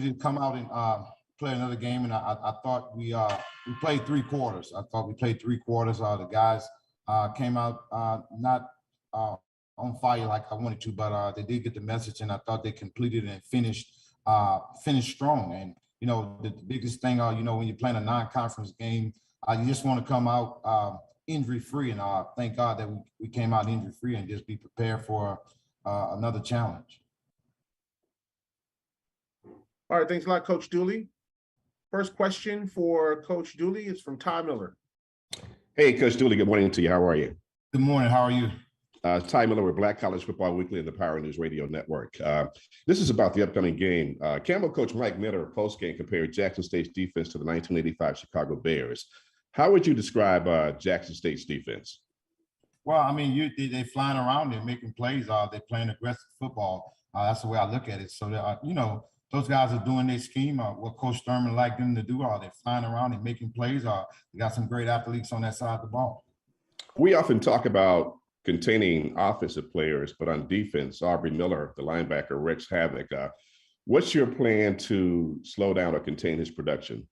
opportunity to come out and play another game, and I thought we played 3 quarters. I thought we played 3 quarters. The guys came out not on fire like I wanted to, but they did get the message, and I thought they completed and finished strong. And the biggest thing, when you're playing a non-conference game, you just want to come out injury-free, and thank God that we came out injury-free and just be prepared for another challenge. All right, thanks a lot, Coach Dooley. First question for Coach Dooley is from Ty Miller. Hey, Coach Dooley, good morning to you. How are you? Good morning. How are you? Ty Miller with Black College Football Weekly and the Power News Radio Network. This is about the upcoming game. Campbell coach Mike Miller post-game compared Jackson State's defense to the 1985 Chicago Bears. How would you describe Jackson State's defense? Well, I mean, they flying around, they're making plays, they're playing aggressive football. That's the way I look at it. So, those guys are doing their scheme, what Coach Thurman liked them to do. They're flying around and making plays. They got some great athletes on that side of the ball. We often talk about containing offensive players, but on defense, Aubrey Miller, the linebacker, wreaks havoc. What's your plan to slow down or contain his production?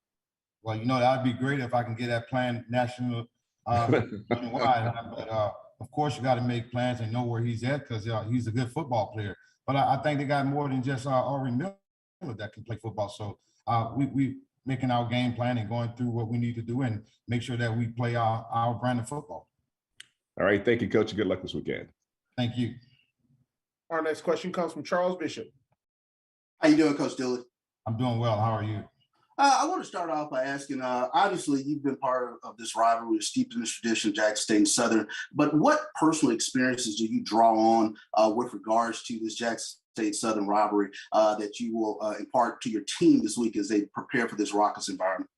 Well, that'd be great if I can get that plan national wide. But of course, you got to make plans and know where he's at, because he's a good football player. But I think they got more than just Aubrey Miller that can play football. So we making our game plan and going through what we need to do and make sure that we play our brand of football. All right. Thank you, Coach. Good luck this weekend. Thank you. Our next question comes from Charles Bishop. How you doing, Coach Dooley? I'm doing well. How are you? I want to start off by asking, obviously, you've been part of this rivalry, steeped in this tradition, Jackson State and Southern, but what personal experiences do you draw on with regards to this Jackson State Southern rivalry that you will impart to your team this week as they prepare for this raucous environment?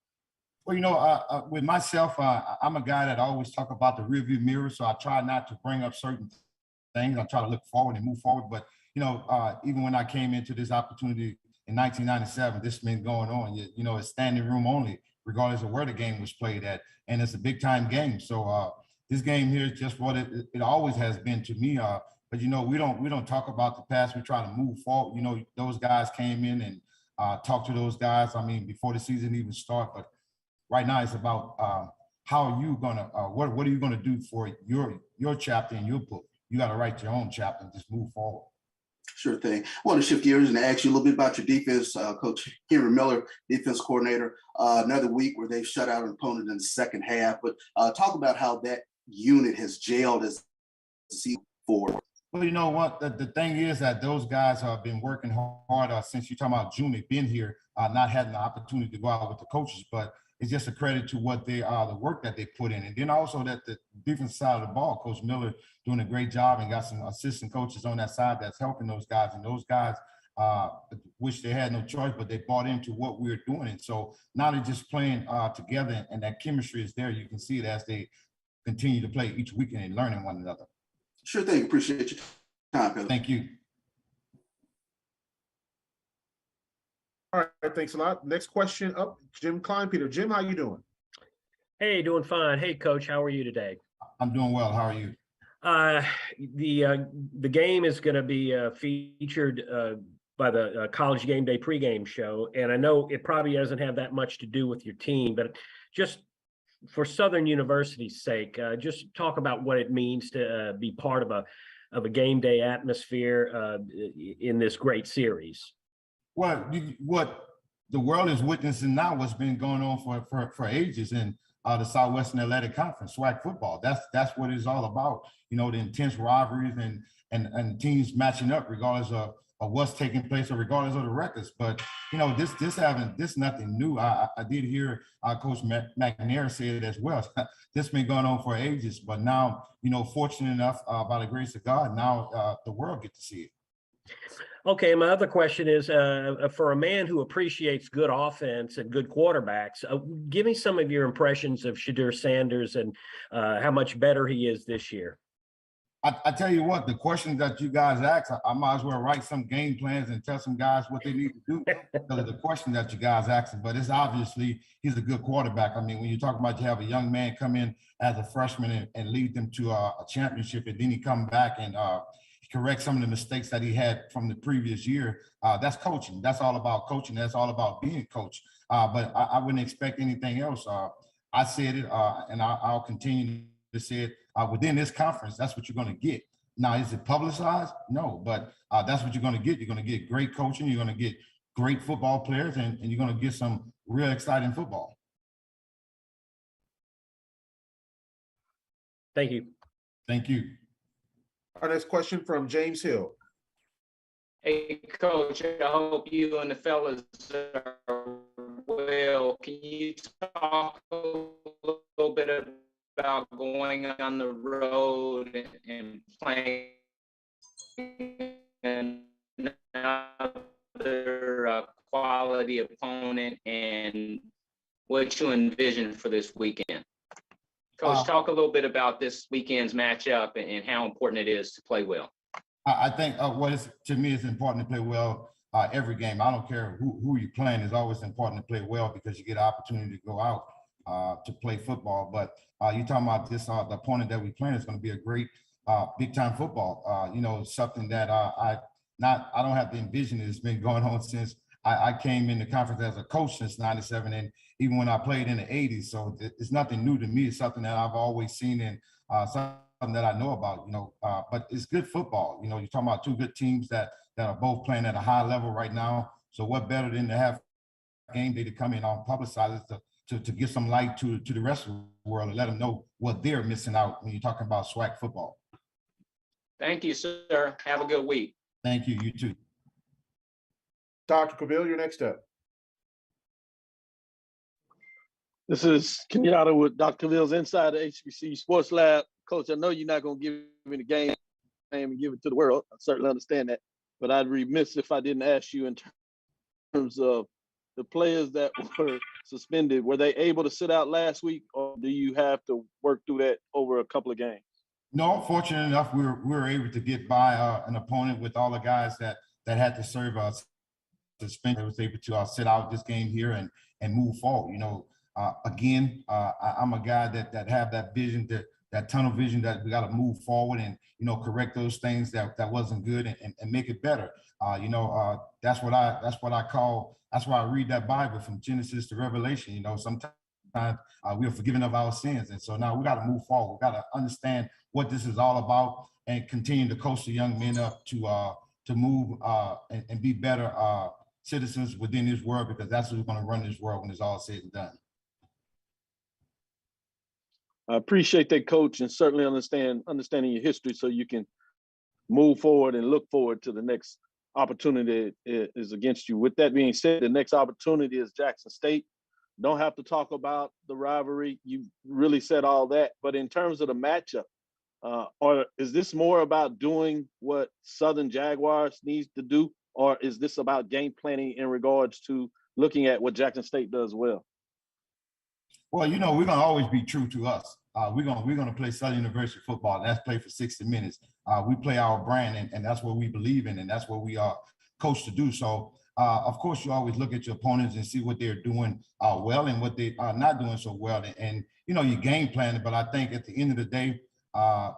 Well, with myself, I'm a guy that always talk about the rearview mirror, so I try not to bring up certain things. I try to look forward and move forward. But, even when I came into this opportunity in 1997, this has been going on. It's standing room only, regardless of where the game was played at. And it's a big-time game. So this game here is just what it always has been to me. But, we don't talk about the past. We try to move forward. Those guys came in and talked to those guys, before the season even started. But right now, it's about how are you gonna what are you gonna do for your chapter in your book? You got to write your own chapter and just move forward. Sure thing. I want to shift gears and ask you a little bit about your defense, Coach Henry Miller, defense coordinator. Another week where they've shut out an opponent in the second half, but talk about how that unit has gelled as the season forward. Well, you know what? The thing is that those guys have been working hard since you're talking about June. They've been here, not having the opportunity to go out with the coaches, but it's just a credit to what they the work that they put in. And then also that the defense side of the ball, Coach Miller doing a great job and got some assistant coaches on that side that's helping those guys. And those guys wish they had no choice, but they bought into what we were doing. And so now they're just playing together, and that chemistry is there. You can see it as they continue to play each weekend and learning one another. Sure thing. Appreciate your time, Bill. Thank you. All right, thanks a lot. Next question up, Jim Kleinpeter. Jim, how you doing? Hey, doing fine. Hey, Coach, how are you today? I'm doing well. How are you? The game is going to be featured by the College Game Day pregame show, and I know it probably doesn't have that much to do with your team, but just for Southern University's sake, just talk about what it means to be part of a game day atmosphere in this great series. Well, what the world is witnessing now, what's been going on for ages in the Southwestern Athletic Conference, SWAC football. That's what it's all about. The intense rivalries and teams matching up regardless of what's taking place or regardless of the records. But this nothing new. I did hear Coach McNair say it as well. This been going on for ages, but now fortunate enough by the grace of God, now the world get to see it. Okay, my other question is, for a man who appreciates good offense and good quarterbacks, give me some of your impressions of Shadur Sanders and how much better he is this year. I tell you what, the questions that you guys ask, I might as well write some game plans and tell some guys what they need to do because of the questions that you guys asking. But it's obviously he's a good quarterback. When you talk about you have a young man come in as a freshman and lead them to a championship, and then he come back and correct some of the mistakes that he had from the previous year. That's coaching. That's all about coaching. That's all about being coach. But I wouldn't expect anything else. I said it, and I'll continue to say it. Within this conference, that's what you're going to get. Now, is it publicized? No, but that's what you're going to get. You're going to get great coaching. You're going to get great football players, and you're going to get some real exciting football. Thank you. Thank you. Our next question from James Hill. Hey, Coach, I hope you and the fellas are well. Can you talk a little bit about going on the road and playing another quality opponent and what you envision for this weekend? Coach, talk a little bit about this weekend's matchup and how important it is to play well. I think to me, it's important to play well every game. I don't care who you're playing. It's always important to play well because you get an opportunity to go out to play football. But you're talking about this, the opponent that we're playing is going to be a great big time football. Something that I don't have to envision. It's been going on since I came in the conference as a coach since '97, and even when I played in the '80s. So it's nothing new to me. It's something that I've always seen and something that I know about. But it's good football. You're talking about two good teams that are both playing at a high level right now. So what better than to have game day to come in on publicize to give some light to the rest of the world and let them know what they're missing out when you're talking about SWAC football. Thank you, sir. Have a good week. Thank you. You too. Dr. Cavill, you're next up. This is Kenyatta with Dr. Cavill's Inside the HBC Sports Lab. Coach, I know you're not going to give me the game and give it to the world. I certainly understand that. But I'd be remiss if I didn't ask you in terms of the players that were suspended. Were they able to sit out last week, or do you have to work through that over a couple of games? No, fortunate enough, we were able to get by an opponent with all the guys that had to serve us. Suspended, was able to sit out this game here and move forward. Again, I'm a guy that have that vision, that tunnel vision that we got to move forward and correct those things that wasn't good and make it better. That's what I read that Bible from Genesis to Revelation. Sometimes we are forgiven of our sins, and so now we got to move forward. We got to understand what this is all about and continue to coach the young men up to move and be better citizens within this world, because that's who's going to run this world when it's all said and done. I appreciate that, Coach, and certainly understanding your history so you can move forward and look forward to the next opportunity is against you. With that being said, the next opportunity is Jackson State. Don't have to talk about the rivalry. You really said all that. But in terms of the matchup, or is this more about doing what Southern Jaguars needs to do, or is this about game planning in regards to looking at what Jackson State does well? Well, we're going to always be true to us. We're going to play Southern University football. And that's play for 60 minutes. We play our brand, and that's what we believe in, and that's what we are coached to do. So, of course, you always look at your opponents and see what they're doing well and what they are not doing so well. And you game plan it. But I think at the end of the day,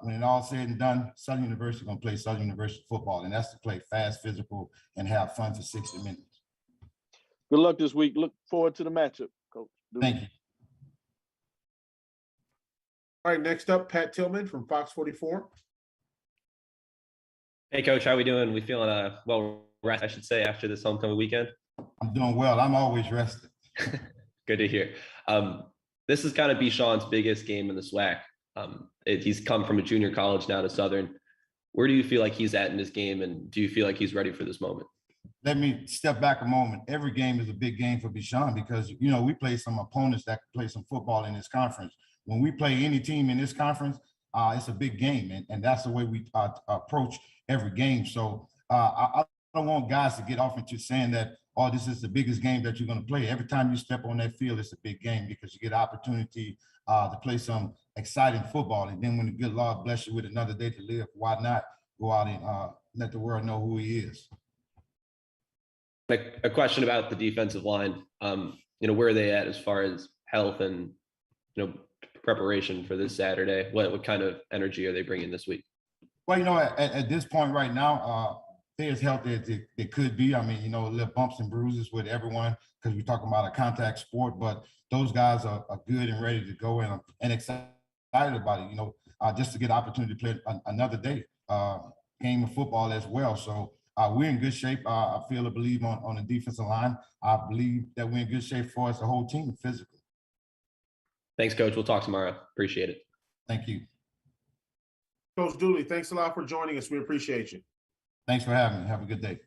when it all said and done, Southern University is going to play Southern University football, and that's to play fast, physical, and have fun for 60 minutes. Good luck this week. Look forward to the matchup, Coach. Thank you. All right, next up, Pat Tillman from Fox 44. Hey, Coach, how we doing? We feeling well rested, I should say, after this homecoming weekend? I'm doing well. I'm always rested. Good to hear. This is kind of Bichon's biggest game in the SWAC. He's come from a junior college now to Southern. Where do you feel like he's at in this game, and do you feel like he's ready for this moment? Let me step back a moment. Every game is a big game for Bichon because, we play some opponents that play some football in this conference. When we play any team in this conference, it's a big game, and that's the way we approach every game. So I don't want guys to get off into saying that, oh, this is the biggest game that you're going to play. Every time you step on that field, it's a big game because you get an opportunity to play some exciting football. And then when the good Lord bless you with another day to live, why not go out and let the world know who he is? A question about the defensive line. Where are they at as far as health and, preparation for this Saturday? What kind of energy are they bringing this week? Well, at this point right now, they're as healthy as they could be. I mean, little bumps and bruises with everyone because we're talking about a contact sport, but those guys are good and ready to go, and excited about it, just to get an opportunity to play another day, game of football as well. So we're in good shape. I feel and believe on the defensive line. I believe that we're in good shape for us, the whole team, physically. Thanks, Coach. We'll talk tomorrow. Appreciate it. Thank you. Coach Dooley, thanks a lot for joining us. We appreciate you. Thanks for having me. Have a good day.